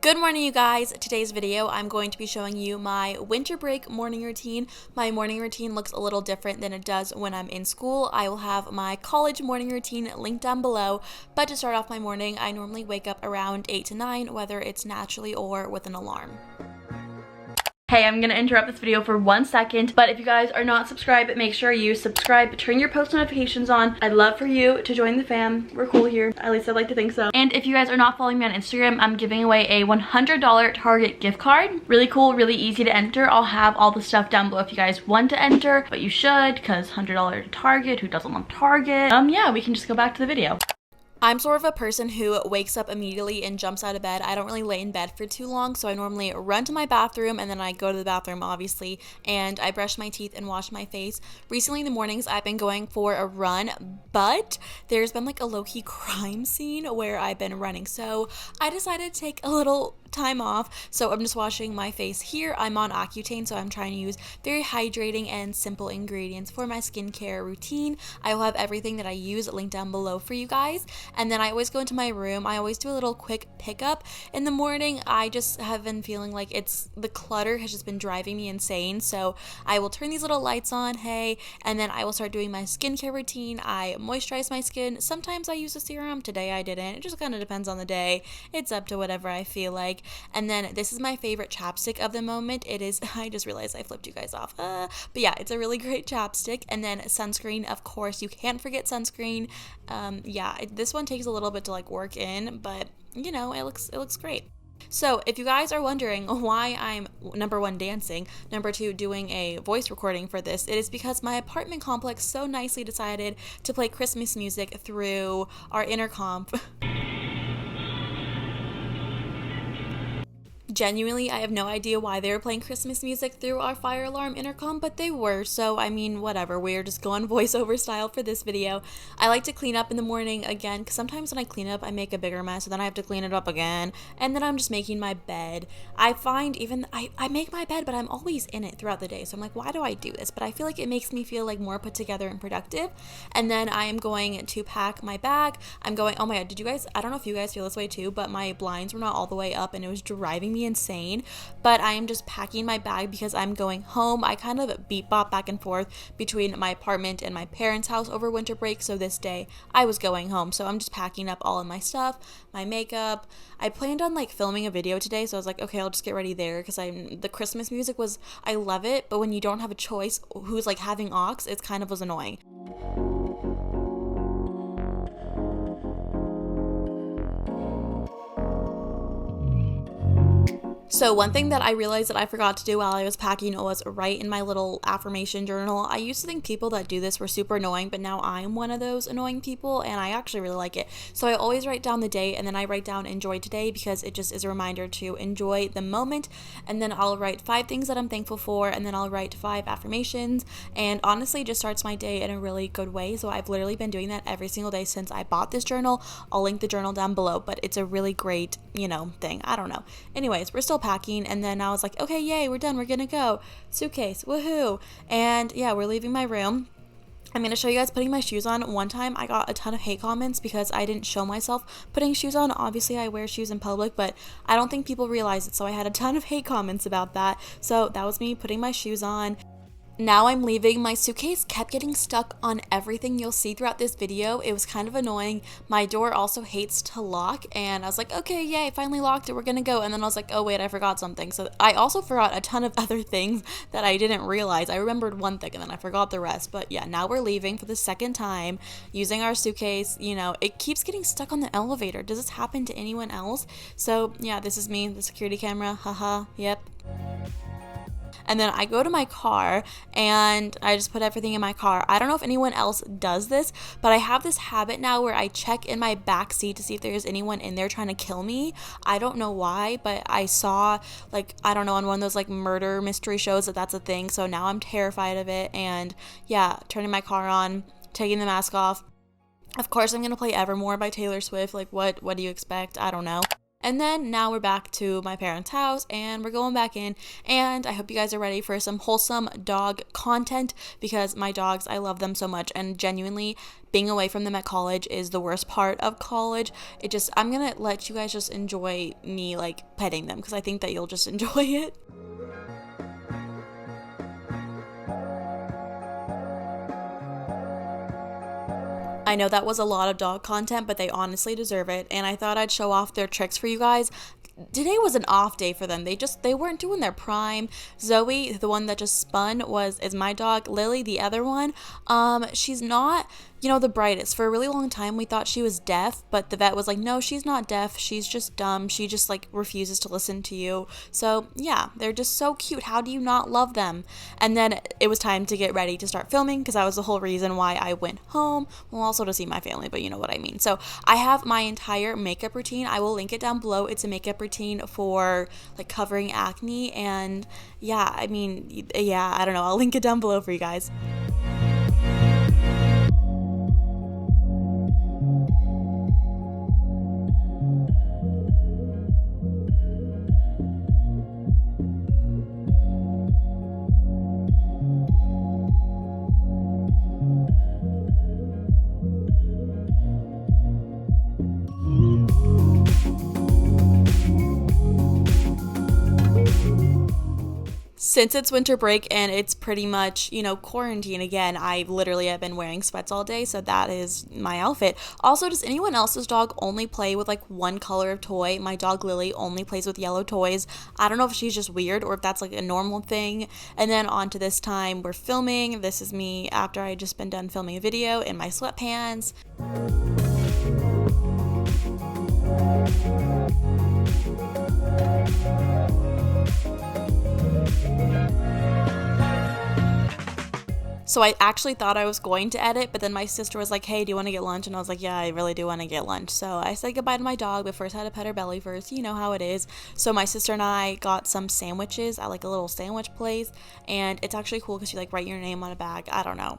Good morning, you guys. Today's video, I'm going to be showing you my winter break morning routine. My morning routine looks a little different than it does when I'm in school. I will have my college morning routine linked down below, but to start off my morning, I normally wake up around 8 to 9, whether it's naturally or with an alarm. Hey, I'm gonna interrupt this video for 1 second, but if you guys are not subscribed, make sure you subscribe, turn your post notifications on. I'd love for you to join the fam. We're cool here, at least I'd like to think so. And if you guys are not following me on Instagram, I'm giving away a $100 Target gift card. Really cool, really easy to enter. I'll have all the stuff down below if you guys want to enter, but you should, because $100 Target, who doesn't want Target? Yeah, we can just go back to the video. I'm sort of a person who wakes up immediately and jumps out of bed. I don't really lay in bed for too long, so I normally run to my bathroom and then I go to the bathroom, obviously, and I brush my teeth and wash my face. Recently in the mornings, I've been going for a run, but there's been like a low-key crime scene where I've been running, so I decided to take a little time off. So I'm just washing my face here. I'm on Accutane, so I'm trying to use very hydrating and simple ingredients for my skincare routine. I will have everything that I use linked down below for you guys. And then I always go into my room. I always do a little quick pickup in the morning. I just have been feeling like the clutter has just been driving me insane. So I will turn these little lights on, hey, and then I will start doing my skincare routine. I moisturize my skin. Sometimes I use a serum. Today I didn't. It just kind of depends on the day. It's up to whatever I feel like. And then this is my favorite chapstick of the moment. It is, I just realized I flipped you guys off. But yeah, it's a really great chapstick. And then sunscreen, of course, you can't forget sunscreen. Yeah, this one takes a little bit to like work in, but you know, it looks great. So if you guys are wondering why I'm number one dancing, number two doing a voice recording for this, it is because my apartment complex so nicely decided to play Christmas music through our intercom. Genuinely, I have no idea why they were playing Christmas music through our fire alarm intercom, but they were, so I mean, whatever. We're just going voiceover style for this video. I like to clean up in the morning again, because sometimes when I clean up, I make a bigger mess, and then I have to clean it up again, and then I'm just making my bed. I find even, I make my bed, but I'm always in it throughout the day, so I'm like, why do I do this? But I feel like it makes me feel like more put together and productive. And then I am going to pack my bag. I'm going, oh my god, I don't know if you guys feel this way too, but my blinds were not all the way up, and it was driving me insane. But I am just packing my bag because I'm going home. I kind of beat bop back and forth between my apartment and my parents' house over winter break, so this day I was going home, so I'm just packing up all of my stuff, my makeup. I planned on like filming a video today, so I was like, okay, I'll just get ready there, because the Christmas music was, I love it, but when you don't have a choice who's like having aux, it kind of was annoying. So one thing that I realized that I forgot to do while I was packing was write in my little affirmation journal. I used to think people that do this were super annoying, but now I'm one of those annoying people, and I actually really like it. So I always write down the day, and then I write down enjoy today, because it just is a reminder to enjoy the moment. And then I'll write 5 things that I'm thankful for, and then I'll write 5 affirmations, and honestly it just starts my day in a really good way. So I've literally been doing that every single day since I bought this journal. I'll link the journal down below, but it's a really great, thing. I don't know. Anyways, we're still packing, and then I was like, okay, yay, we're done, we're gonna go. Suitcase, woohoo. And yeah, we're leaving my room. I'm gonna show you guys putting my shoes on. One time I got a ton of hate comments because I didn't show myself putting shoes on. Obviously I wear shoes in public, but I don't think people realize it, so I had a ton of hate comments about that. So that was me putting my shoes on. Now I'm leaving. My suitcase kept getting stuck on everything you'll see throughout this video. It was kind of annoying. My door also hates to lock, and I was like, okay, yay, finally locked it, we're gonna go. And then I was like, oh wait, I forgot something. So I also forgot a ton of other things that I didn't realize. I remembered one thing and then I forgot the rest. But yeah, now we're leaving for the second time using our suitcase. It keeps getting stuck on the elevator. Does this happen to anyone else? So yeah, this is me, the security camera, haha, yep. And then I go to my car and I just put everything in my car. I don't know if anyone else does this, but I have this habit now where I check in my back seat to see if there's anyone in there trying to kill me. I don't know why, but I saw, I don't know, on one of those murder mystery shows that's a thing. So now I'm terrified of it. And yeah, turning my car on, taking the mask off. Of course, I'm going to play Evermore by Taylor Swift. What do you expect? I don't know. And then now we're back to my parents' house and we're going back in, and I hope you guys are ready for some wholesome dog content because my dogs, I love them so much, and genuinely being away from them at college is the worst part of college. I'm gonna let you guys just enjoy me like petting them because I think that you'll just enjoy it. I know that was a lot of dog content, but they honestly deserve it, and I thought I'd show off their tricks for you guys. Today was an off day for them. They weren't doing their prime. Zoe, the one that just spun, is my dog. Lily, the other one, she's not, the brightest. For a really long time, we thought she was deaf, but the vet was like, no, she's not deaf. She's just dumb. She just like refuses to listen to you. So yeah, they're just so cute. How do you not love them? And then it was time to get ready to start filming because that was the whole reason why I went home. Well, also to see my family, but you know what I mean. So I have my entire makeup routine. I will link it down below. It's a makeup routine for like covering acne, and yeah, I don't know. I'll link it down below for you guys. Since it's winter break and it's pretty much, quarantine again, I literally have been wearing sweats all day, so that is my outfit. Also, does anyone else's dog only play with like one color of toy? My dog Lily only plays with yellow toys. I don't know if she's just weird or if that's like a normal thing. And then on to this time, we're filming. This is me after I just been done filming a video in my sweatpants. So I actually thought I was going to edit, but then my sister was like, hey, do you want to get lunch? And I was like, yeah, I really do want to get lunch. So I said goodbye to my dog, but first I had to pet her belly first. You know how it is. So my sister and I got some sandwiches at like a little sandwich place, and it's actually cool because you like write your name on a bag. I don't know.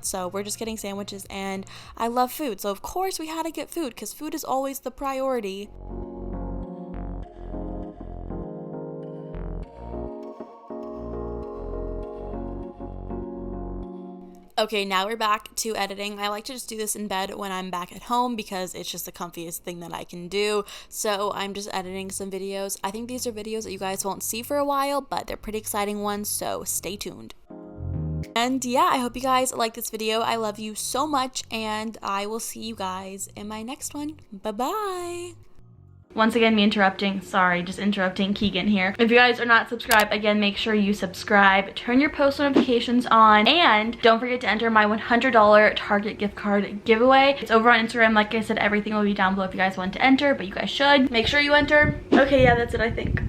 So we're just getting sandwiches, and I love food. So of course we had to get food because food is always the priority. Okay, now we're back to editing. I like to just do this in bed when I'm back at home because it's just the comfiest thing that I can do. So I'm just editing some videos. I think these are videos that you guys won't see for a while, but they're pretty exciting ones, so stay tuned. And yeah, I hope you guys like this video. I love you so much, and I will see you guys in my next one. Bye-bye. Once again, me interrupting. Sorry, just interrupting Keegan here. If you guys are not subscribed, again, make sure you subscribe, turn your post notifications on, and don't forget to enter my $100 Target gift card giveaway. It's over on Instagram. Like I said, everything will be down below if you guys want to enter, but you guys should. Make sure you enter. Okay, yeah, that's it, I think.